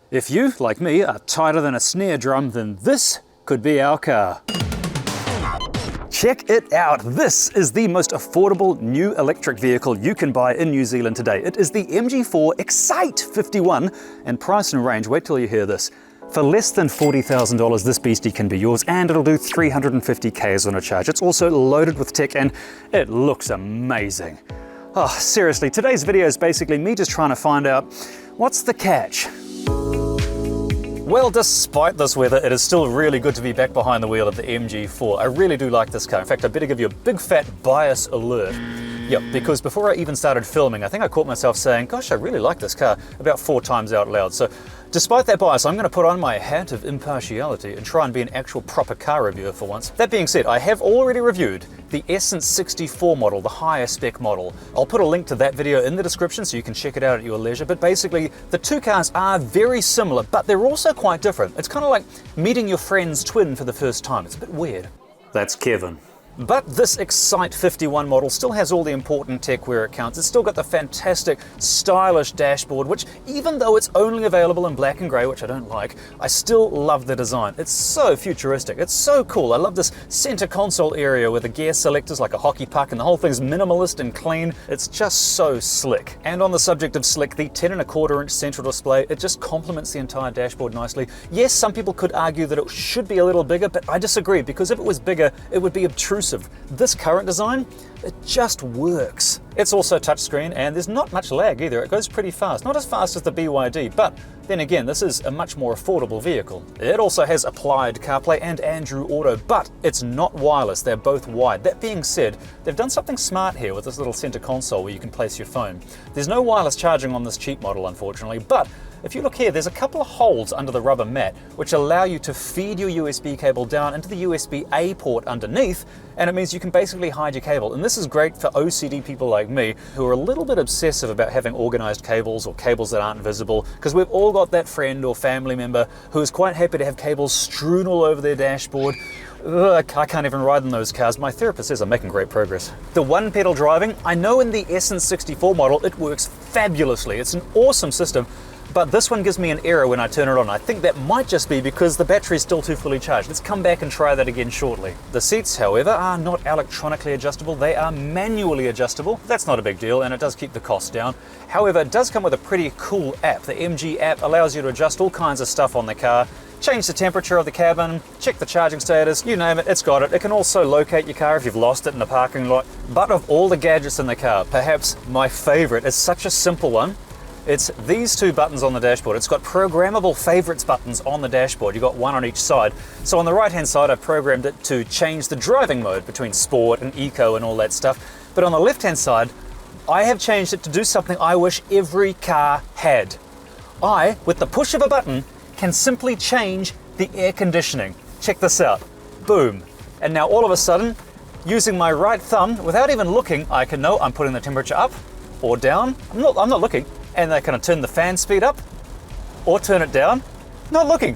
If you, like me, are tighter than a snare drum, then this could be our car. Check it out! This is the most affordable new electric vehicle you can buy in New Zealand today. It is the MG4 Excite 51, and price and range, wait till you hear this. For less than $40,000, this beastie can be yours, and it'll do 350 k's on a charge. It's also loaded with tech, and it looks amazing. Oh, seriously, today's video is basically me just trying to find out what's the catch. Well, despite this weather, it is still really good to be back behind the wheel of the MG4. I really do like this car. In fact, I better give you a big fat bias alert. Yep, because before I even started filming, I think I caught myself saying, gosh, I really like this car about 4 times out loud. So despite that bias, I'm going to put on my hat of impartiality and try and be an actual proper car reviewer for once. That being said, I have already reviewed the Essence 64 model, the higher spec model. I'll put a link to that video in the description so you can check it out at your leisure. But basically, the two cars are very similar, but they're also quite different. It's kind of like meeting your friend's twin for the first time. It's a bit weird. That's Kevin. But this Excite 51 model still has all the important tech where it counts. It's still got the fantastic, stylish dashboard, which even though it's only available in black and grey, which I don't like, I still love the design. It's so futuristic. It's so cool. I love this center console area with the gear selectors like a hockey puck, and the whole thing's minimalist and clean. It's just so slick. And on the subject of slick, the 10.25-inch central display, it just complements the entire dashboard nicely. Yes, some people could argue that it should be a little bigger, but I disagree, because if it was bigger, it would be obtrusive. This current design, it just works. It's also touchscreen, and there's not much lag either. It goes pretty fast. Not as fast as the BYD, but then again, this is a much more affordable vehicle. It also has applied CarPlay and Android Auto, but it's not wireless. They're both wired. That being said, they've done something smart here with this little center console where you can place your phone. There's no wireless charging on this cheap model, unfortunately, but if you look here, there's a couple of holes under the rubber mat which allow you to feed your USB cable down into the USB-A port underneath, and it means you can basically hide your cable. And this is great for OCD people like me who are a little bit obsessive about having organized cables or cables that aren't visible, because we've all got that friend or family member who is quite happy to have cables strewn all over their dashboard. Ugh, I can't even ride in those cars. My therapist says I'm making great progress. The one-pedal driving, I know in the Essence 64 model it works fabulously. It's an awesome system. But this one gives me an error when I turn it on. I think that might just be because the battery's still too fully charged. Let's come back and try that again shortly. The seats, however, are not electronically adjustable. They are manually adjustable. That's not a big deal, and it does keep the cost down. However, it does come with a pretty cool app. The MG app allows you to adjust all kinds of stuff on the car, change the temperature of the cabin, check the charging status, you name it, it's got it. It can also locate your car if you've lost it in a parking lot. But of all the gadgets in the car, perhaps my favorite is such a simple one. It's these two buttons on the dashboard. It's got programmable favorites buttons on the dashboard. You've got one on each side. So on the right hand side, I've programmed it to change the driving mode between sport and eco and all that stuff. But on the left hand side, I have changed it to do something I wish every car had. I, with the push of a button, can simply change the air conditioning. Check this out. Boom. And now all of a sudden, using my right thumb, without even looking, I can know I'm putting the temperature up or down. I'm not looking. And they can turn the fan speed up or turn it down. Not looking.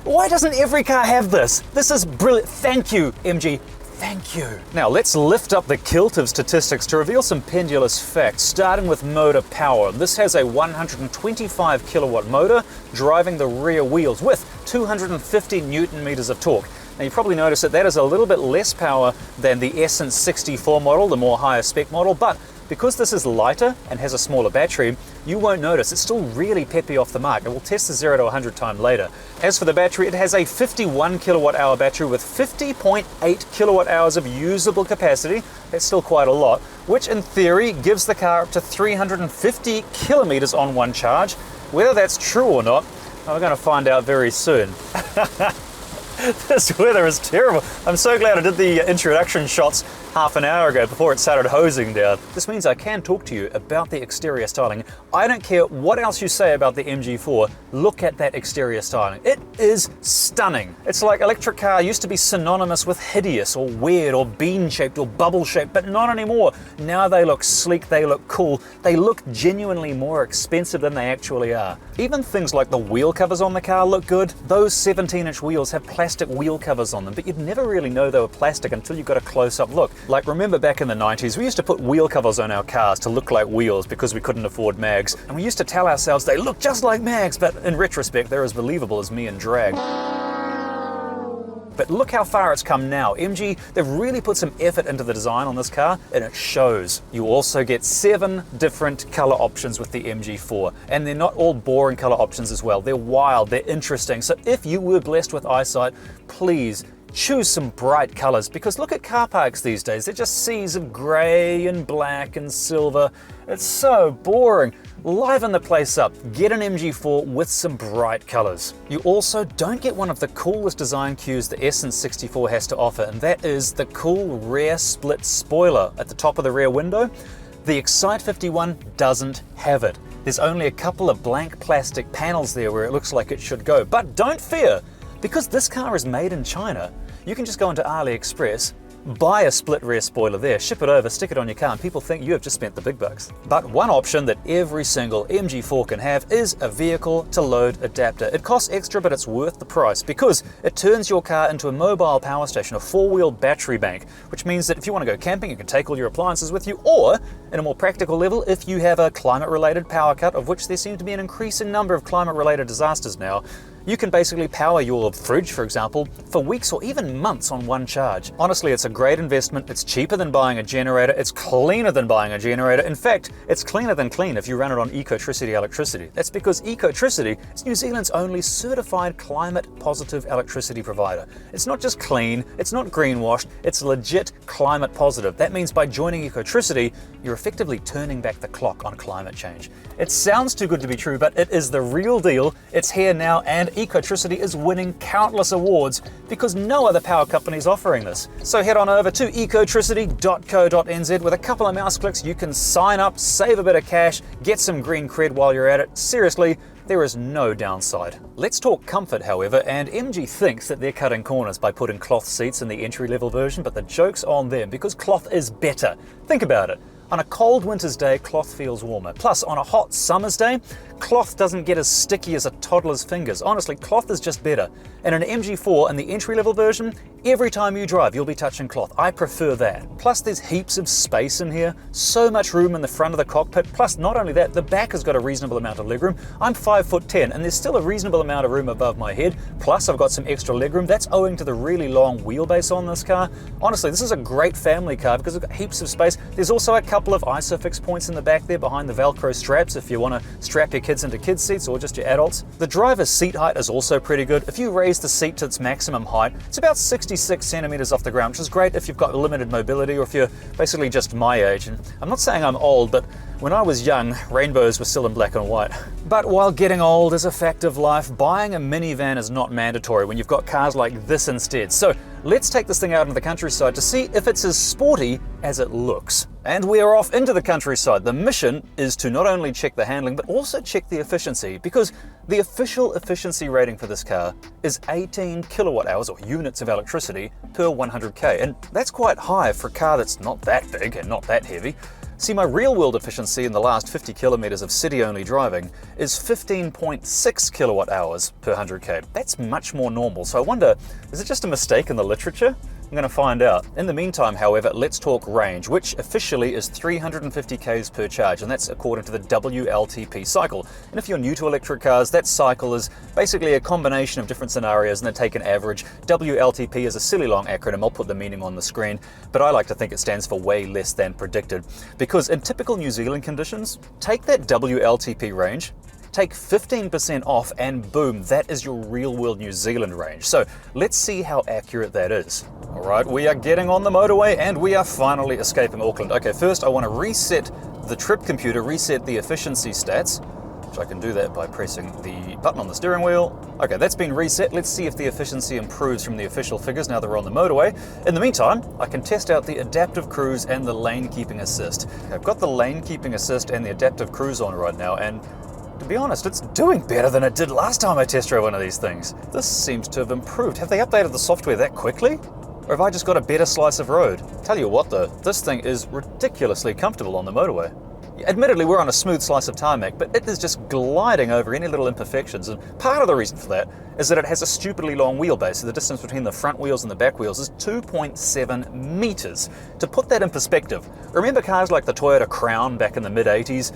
Why doesn't every car have this? This is brilliant. Thank you, MG. Thank you. Now let's lift up the kilt of statistics to reveal some pendulous facts, starting with motor power. This has a 125 kilowatt motor driving the rear wheels with 250 Newton meters of torque. Now you probably noticed that that is a little bit less power than the Essence 64 model, the more higher spec model, but because this is lighter and has a smaller battery, you won't notice. It's still really peppy off the mark. It will test the 0 to 100 time later. As for the battery, it has a 51 kilowatt hour battery with 50.8 kilowatt hours of usable capacity. That's still quite a lot, which in theory gives the car up to 350 kilometers on one charge. Whether that's true or not, we're going to find out very soon. This weather is terrible. I'm so glad I did the introduction shots half an hour ago before it started hosing down. This means I can talk to you about the exterior styling. I don't care what else you say about the MG4, look at that exterior styling. It is stunning. It's like electric car used to be synonymous with hideous or weird or bean-shaped or bubble-shaped, but not anymore. Now they look sleek, they look cool, they look genuinely more expensive than they actually are. Even things like the wheel covers on the car look good. Those 17-inch wheels have plastic wheel covers on them, but you'd never really know they were plastic until you got a close-up look. Like, remember back in the 90s, we used to put wheel covers on our cars to look like wheels because we couldn't afford mags. And we used to tell ourselves they look just like mags, but in retrospect, they're as believable as me and drag. But look how far it's come now. MG, they've really put some effort into the design on this car, and it shows. You also get 7 different color options with the MG4, and they're not all boring color options as well. They're wild, they're interesting. So if you were blessed with eyesight, please choose some bright colors, because look at car parks these days. They're just seas of gray and black and silver. It's so boring. Liven the place up. Get an MG4 with some bright colors. You also don't get one of the coolest design cues the Essence 64 has to offer, and that is the cool rear split spoiler at the top of the rear window. The Excite 51 doesn't have it. There's only a couple of blank plastic panels there where it looks like it should go. But don't fear, because this car is made in China. You can just go into AliExpress, buy a split rear spoiler there, ship it over, stick it on your car, and people think you have just spent the big bucks. But one option that every single MG4 can have is a vehicle to load adapter. It costs extra, but it's worth the price because it turns your car into a mobile power station, a 4-wheel battery bank, which means that if you want to go camping, you can take all your appliances with you, or in a more practical level, if you have a climate-related power cut, of which there seem to be an increasing number of climate-related disasters now, you can basically power your fridge, for example, for weeks or even months on one charge. Honestly, it's a great investment. It's cheaper than buying a generator. It's cleaner than buying a generator. In fact, it's cleaner than clean if you run it on Ecotricity electricity. That's because Ecotricity is New Zealand's only certified climate-positive electricity provider. It's not just clean, it's not greenwashed, it's legit climate positive. That means by joining Ecotricity, you're effectively turning back the clock on climate change. It sounds too good to be true, but it is the real deal. It's here now, and Ecotricity is winning countless awards because no other power company is offering this. So head on over to ecotricity.co.nz. With a couple of mouse clicks, you can sign up, save a bit of cash, get some green cred while you're at it. Seriously, there is no downside. Let's talk comfort, however, and MG thinks that they're cutting corners by putting cloth seats in the entry-level version, but the joke's on them because cloth is better. Think about it. On a cold winter's day, cloth feels warmer. Plus, on a hot summer's day, cloth doesn't get as sticky as a toddler's fingers. Honestly, cloth is just better. And an MG4 in the entry-level version, every time you drive, you'll be touching cloth. I prefer that. Plus, there's heaps of space in here, so much room in the front of the cockpit. Plus, not only that, the back has got a reasonable amount of legroom. I'm 5'10", and there's still a reasonable amount of room above my head. Plus, I've got some extra legroom. That's owing to the really long wheelbase on this car. Honestly, this is a great family car because it's got heaps of space. There's also a couple of ISOFIX points in the back there behind the Velcro straps if you want to strap your kids into kids' seats or just your adults. The driver's seat height is also pretty good. If you raise the seat to its maximum height, it's about 66 centimeters off the ground, which is great if you've got limited mobility or if you're basically just my age. And I'm not saying I'm old, but when I was young, rainbows were still in black and white. But while getting old is a fact of life, buying a minivan is not mandatory when you've got cars like this instead. So let's take this thing out into the countryside to see if it's as sporty as it looks. And we are off into the countryside. The mission is to not only check the handling, but also check the efficiency, because the official efficiency rating for this car is 18 kilowatt hours or units of electricity per 100k. And that's quite high for a car that's not that big and not that heavy. See, my real-world efficiency in the last 50 kilometers of city-only driving is 15.6 kilowatt hours per 100k. That's much more normal, so I wonder, is it just a mistake in the literature? I'm going to find out. In the meantime, however, let's talk range, which officially is 350 k's per charge, and that's according to the WLTP cycle. And if you're new to electric cars, that cycle is basically a combination of different scenarios and then take an average. WLTP is a silly long acronym. I'll put the meaning on the screen, but I like to think it stands for way less than predicted. Because in typical New Zealand conditions, take that WLTP range, take 15% off, and boom, that is your real-world New Zealand range. So let's see how accurate that is. All right, we are getting on the motorway and we are finally escaping Auckland. Okay, first I want to reset the trip computer, reset the efficiency stats, which I can do that by pressing the button on the steering wheel. Okay, that's been reset. Let's see if the efficiency improves from the official figures now that we're on the motorway. In the meantime, I can test out the adaptive cruise and the lane keeping assist. Okay, I've got the lane keeping assist and the adaptive cruise on right now, and to be honest, it's doing better than it did last time I test drove one of these things. This seems to have improved. Have they updated the software that quickly? Or have I just got a better slice of road? Tell you what though, this thing is ridiculously comfortable on the motorway. Admittedly, we're on a smooth slice of tarmac, but it is just gliding over any little imperfections, and part of the reason for that is that it has a stupidly long wheelbase. So the distance between the front wheels and the back wheels is 2.7 meters. To put that in perspective, remember cars like the Toyota Crown back in the mid-80s?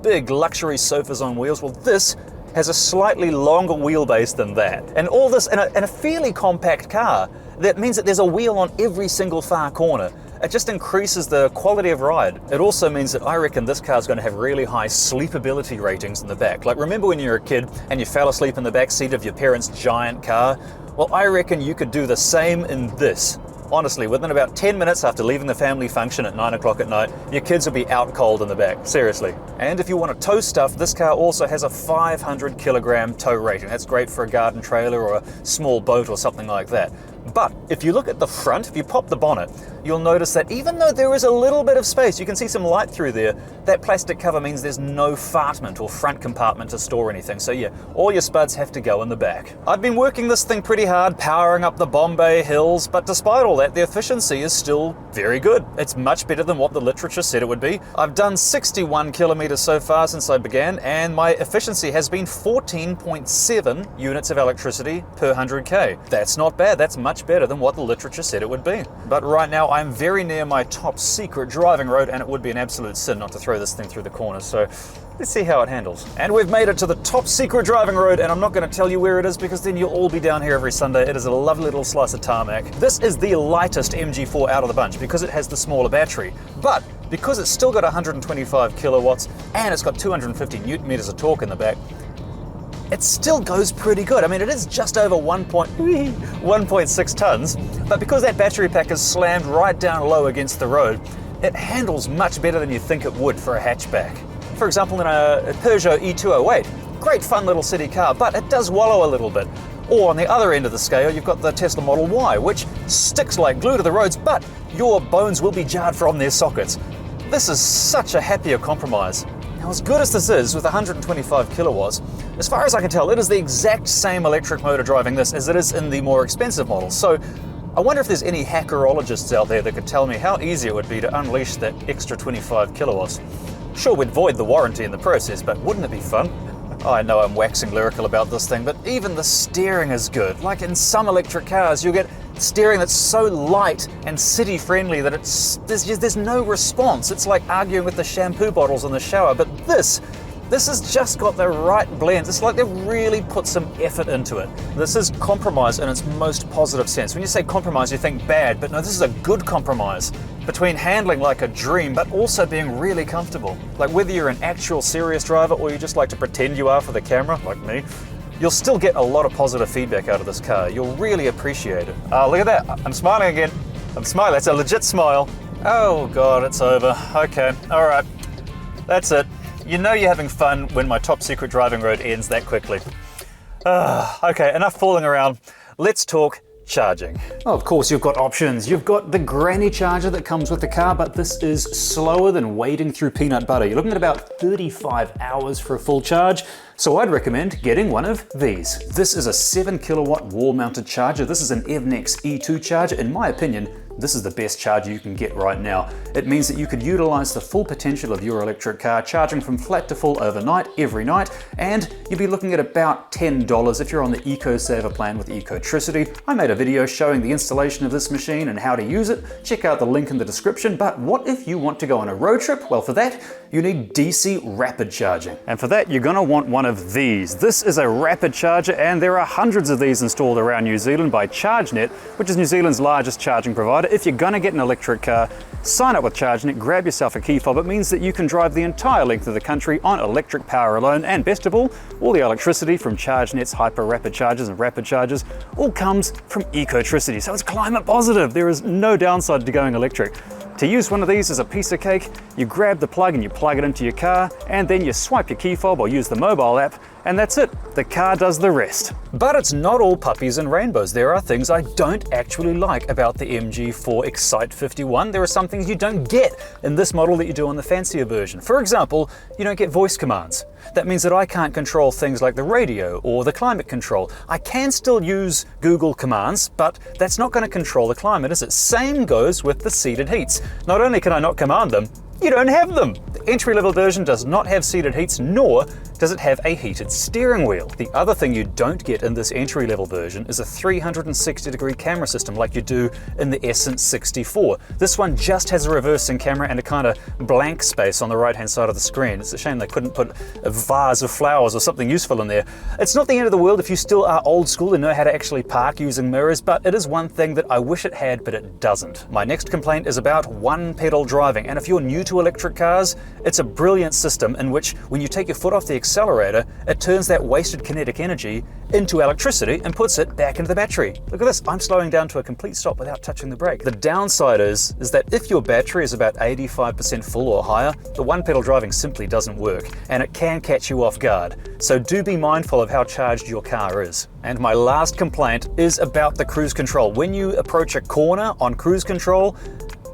Big luxury sofas on wheels. Well, this has a slightly longer wheelbase than that. And all this in a fairly compact car. That means that there's a wheel on every single far corner. It just increases the quality of ride. It also means that I reckon this car's going to have really high sleepability ratings in the back. Like, remember when you were a kid and you fell asleep in the back seat of your parents' giant car? Well, I reckon you could do the same in this. Honestly, within about 10 minutes after leaving the family function at 9 o'clock at night, your kids will be out cold in the back, seriously. And if you want to tow stuff, this car also has a 500 kilogram tow rating. That's great for a garden trailer or a small boat or something like that. But if you look at the front, if you pop the bonnet, you'll notice that even though there is a little bit of space, you can see some light through there, that plastic cover means there's no fartment or front compartment to store anything. So yeah, all your spuds have to go in the back. I've been working this thing pretty hard, powering up the Bombay hills, but despite all that, the efficiency is still very good. It's much better than what the literature said it would be. I've done 61 kilometers so far since I began, and my efficiency has been 14.7 units of electricity per 100k. That's not bad, that's much better than what the literature said it would be. But right now I'm very near my top secret driving road, and it would be an absolute sin not to throw this thing through the corner, so let's see how it handles. And we've made it to the top secret driving road, and I'm not going to tell you where it is because then you'll all be down here every Sunday. It is a lovely little slice of tarmac. This is the lightest MG4 out of the bunch because it has the smaller battery, but because it's still got 125 kilowatts and it's got 250 newton meters of torque in the back, it still goes pretty good. I mean, it is just over 1.6 tons, but because that battery pack is slammed right down low against the road, it handles much better than you think it would for a hatchback. For example, in a Peugeot E208, great fun little city car, but it does wallow a little bit. Or on the other end of the scale, you've got the Tesla Model Y, which sticks like glue to the roads, but your bones will be jarred from their sockets. This is such a happier compromise. Now, as good as this is with 125 kilowatts, as far as I can tell, it is the exact same electric motor driving this as it is in the more expensive models. So I wonder if there's any hackerologists out there that could tell me how easy it would be to unleash that extra 25 kilowatts. Sure, we'd void the warranty in the process, but wouldn't it be fun? I know I'm waxing lyrical about this thing, but even the steering is good. Like in some electric cars, you'll get steering that's so light and city friendly that there's no response. It's like arguing with the shampoo bottles in the shower, but this has just got the right blend. It's like they've really put some effort into it. This is compromise in its most positive sense. When you say compromise, you think bad, but no, this is a good compromise between handling like a dream, but also being really comfortable. Like whether you're an actual serious driver or you just like to pretend you are for the camera, like me, you'll still get a lot of positive feedback out of this car. You'll really appreciate it. Look at that, I'm smiling again. I'm smiling, that's a legit smile. Oh God, it's over. Okay, all right, that's it. You know you're having fun when my top secret driving road ends that quickly. Okay, enough fooling around. Let's talk charging. Oh, of course, you've got options. You've got the granny charger that comes with the car, but this is slower than wading through peanut butter. You're looking at about 35 hours for a full charge. So I'd recommend getting one of these. This is a 7 kilowatt wall mounted charger. This is an EVNEX E2 charger. In my opinion, this is the best charger you can get right now. It means that you could utilize the full potential of your electric car, charging from flat to full overnight, every night, and you'd be looking at about $10 if you're on the EcoSaver plan with Ecotricity. I made a video showing the installation of this machine and how to use it. Check out the link in the description. But what if you want to go on a road trip? Well, for that, you need DC rapid charging. And for that, you're gonna want one of these. This is a rapid charger, and there are hundreds of these installed around New Zealand by ChargeNet, which is New Zealand's largest charging provider. If you're gonna get an electric car, sign up with ChargeNet, grab yourself a key fob. It means that you can drive the entire length of the country on electric power alone, and best of all the electricity from ChargeNet's hyper rapid chargers and rapid chargers all comes from Ecotricity, so it's climate positive. There is no downside to going electric. To use one of these as a piece of cake, you grab the plug and you plug it into your car, and then you swipe your key fob or use the mobile app, and that's it. The car does the rest. But it's not all puppies and rainbows. There are things I don't actually like about the MG4 Excite 51. There are some things you don't get in this model that you do on the fancier version. For example, you don't get voice commands. That means that I can't control things like the radio or the climate control. I can still use Google commands, but that's not going to control the climate, is it? Same goes with the seated heats. Not only can I not command them, you don't have them. The entry-level version does not have seated heats, nor does it have a heated steering wheel. The other thing you don't get in this entry-level version is a 360-degree camera system like you do in the Essence 64. This one just has a reversing camera and a kind of blank space on the right-hand side of the screen. It's a shame they couldn't put a vase of flowers or something useful in there. It's not the end of the world if you still are old school and know how to actually park using mirrors, but it is one thing that I wish it had, but it doesn't. My next complaint is about one-pedal driving, and if you're new to electric cars, it's a brilliant system in which when you take your foot off the accelerator, it turns that wasted kinetic energy into electricity and puts it back into the battery. Look at this, I'm slowing down to a complete stop without touching the brake. The downside is that if your battery is about 85% full or higher, the one-pedal driving simply doesn't work, and it can catch you off guard. So do be mindful of how charged your car is. And my last complaint is about the cruise control. When you approach a corner on cruise control,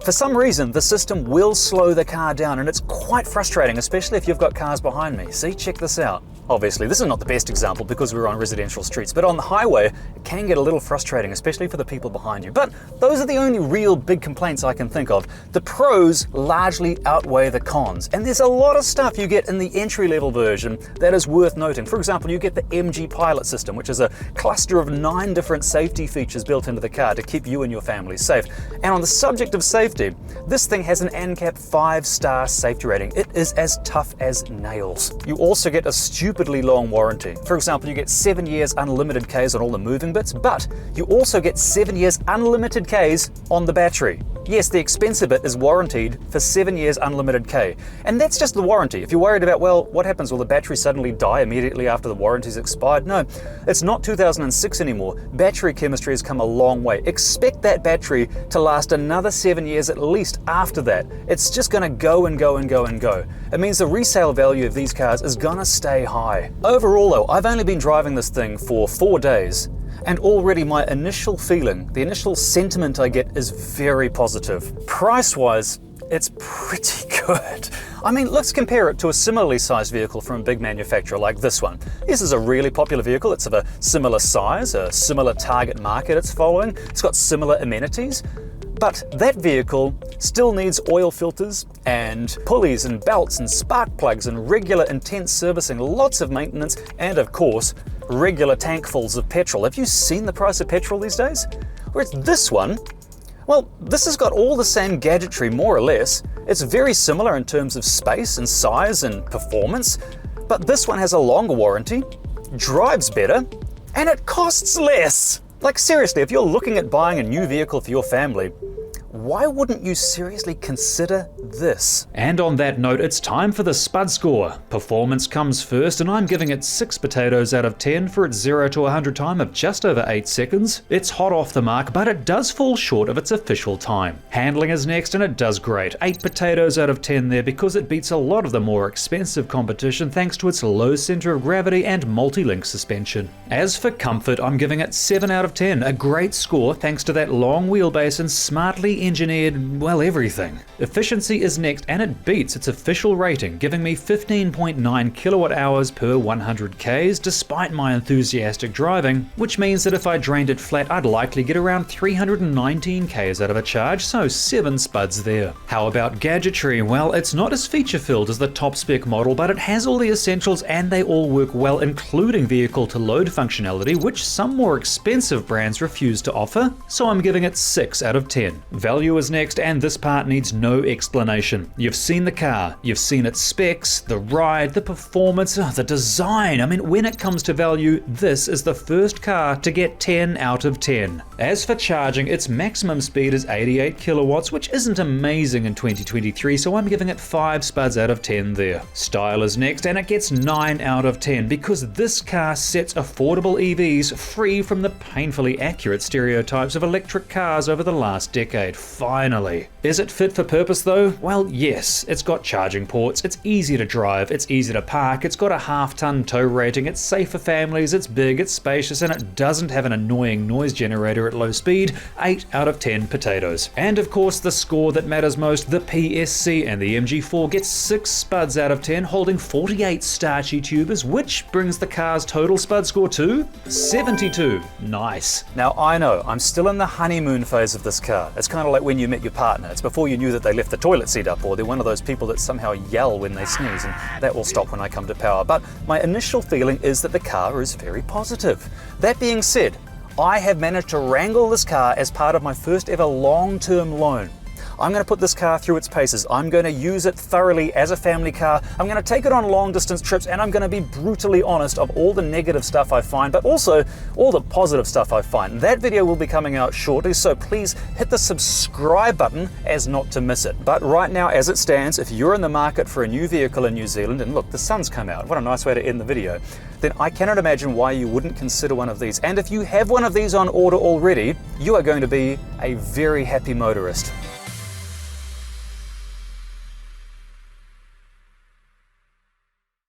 for some reason, the system will slow the car down, and it's quite frustrating, especially if you've got cars behind me. See, check this out. Obviously, this is not the best example because we're on residential streets, but on the highway, it can get a little frustrating, especially for the people behind you. But those are the only real big complaints I can think of. The pros largely outweigh the cons, and there's a lot of stuff you get in the entry-level version that is worth noting. For example, you get the MG Pilot system, which is a cluster of 9 different safety features built into the car to keep you and your family safe. And on the subject of safety, this thing has an ANCAP 5-star safety rating. It is as tough as nails. You also get a stupidly long warranty. For example, you get 7 years unlimited Ks on all the moving bits, but you also get 7 years unlimited Ks on the battery. Yes, the expensive bit is warranted for 7 years unlimited K. And that's just the warranty. If you're worried about, well, what happens? Will the battery suddenly die immediately after the warranty's expired? No, it's not 2006 anymore. Battery chemistry has come a long way. Expect that battery to last another 7 years at least after that. It's just gonna go and go and go and go. It means the resale value of these cars is gonna stay high. Overall though, I've only been driving this thing for 4 days, and already my initial feeling, the initial sentiment I get is very positive. Price-wise, it's pretty good. I mean, let's compare it to a similarly sized vehicle from a big manufacturer like this one. This is a really popular vehicle. It's of a similar size, a similar target market it's following. It's got similar amenities. But that vehicle still needs oil filters and pulleys and belts and spark plugs and regular intense servicing, lots of maintenance, and of course, regular tankfuls of petrol. Have you seen the price of petrol these days? Whereas this one, well, this has got all the same gadgetry more or less. It's very similar in terms of space and size and performance, but this one has a longer warranty, drives better, and it costs less. Like seriously, if you're looking at buying a new vehicle for your family, why wouldn't you seriously consider this? And on that note, it's time for the Spudscore. Performance comes first, and I'm giving it 6 potatoes out of 10 for its 0 to 100 time of just over 8 seconds. It's hot off the mark, but it does fall short of its official time. Handling is next, and it does great. 8 potatoes out of 10 there because it beats a lot of the more expensive competition thanks to its low center of gravity and multi-link suspension. As for comfort, I'm giving it 7 out of 10, a great score thanks to that long wheelbase and smartly engineered, well, everything. Efficiency is next, and it beats its official rating, giving me 15.9 kilowatt hours per 100 Ks despite my enthusiastic driving, which means that if I drained it flat, I'd likely get around 319 Ks out of a charge, so 7 spuds there. How about gadgetry? Well, it's not as feature-filled as the top spec model, but it has all the essentials and they all work well, including vehicle-to-load functionality, which some more expensive brands refuse to offer, so I'm giving it 6 out of 10. Value is next, and this part needs no explanation. You've seen the car, you've seen its specs, the ride, the performance, the design. I mean, when it comes to value, this is the first car to get 10 out of 10. As for charging, its maximum speed is 88 kilowatts, which isn't amazing in 2023, so I'm giving it 5 spuds out of 10 there. Style is next, and it gets 9 out of 10 because this car sets affordable EVs free from the painfully accurate stereotypes of electric cars over the last decade. Finally. Is it fit for purpose though? Well, yes. It's got charging ports, it's easy to drive, it's easy to park, it's got a half-ton tow rating, it's safe for families, it's big, it's spacious, and it doesn't have an annoying noise generator at low speed. 8 out of 10 potatoes. And of course the score that matters most, the PSC, and the MG4 gets 6 spuds out of 10, holding 48 starchy tubers, which brings the car's total spud score to 72. Nice. Now I know, I'm still in the honeymoon phase of this car. It's kind of like when you met your partner. It's before you knew that they left the toilet toilet seat up, or they're one of those people that somehow yell when they sneeze, and that will stop when I come to power. But my initial feeling is that the car is very positive. That being said, I have managed to wrangle this car as part of my first ever long-term loan. I'm going to put this car through its paces. I'm going to use it thoroughly as a family car. I'm going to take it on long distance trips, and I'm going to be brutally honest of all the negative stuff I find, but also all the positive stuff I find. That video will be coming out shortly, so please hit the subscribe button as not to miss it. But right now, as it stands, if you're in the market for a new vehicle in New Zealand, and look, the sun's come out, what a nice way to end the video, then I cannot imagine why you wouldn't consider one of these. And if you have one of these on order already, you are going to be a very happy motorist.